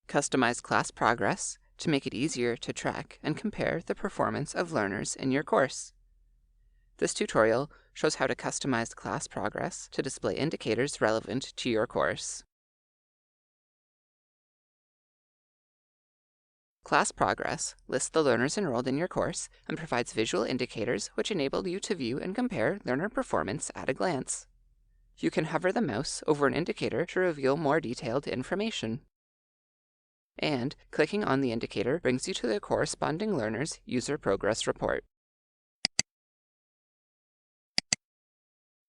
Customize class progress to make it easier to track and compare the performance of learners in your course. This tutorial shows how to customize class progress to display indicators relevant to your course. Class progress lists the learners enrolled in your course and provides visual indicators which enable you to view and compare learner performance at a glance. You can hover the mouse over an indicator to reveal more detailed information. And clicking on the indicator brings you to the corresponding learner's user progress report.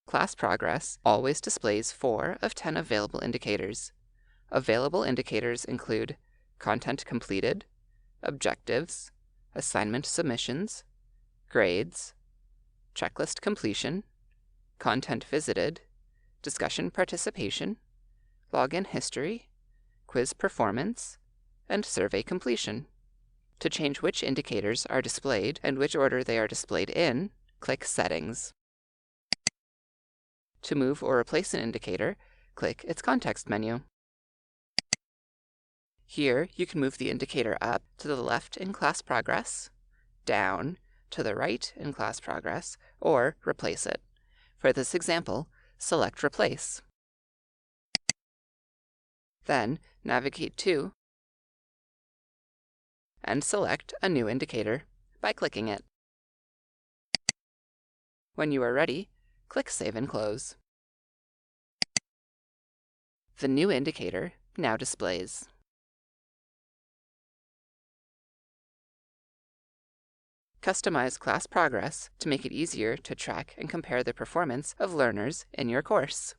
Class progress always displays 4 of 10 available indicators. Available indicators include content completed, objectives, assignment submissions, grades, checklist completion, content visited, discussion participation, login history, quiz performance, and survey completion. To change which indicators are displayed and which order they are displayed in, click Settings. To move or replace an indicator, click its context menu. Here, you can move the indicator up to the left in class progress, down to the right in class progress, or replace it. For this example, select Replace. Then, navigate to and select a new indicator by clicking it. When you are ready, click Save and Close. The new indicator now displays. Customize class progress to make it easier to track and compare the performance of learners in your course.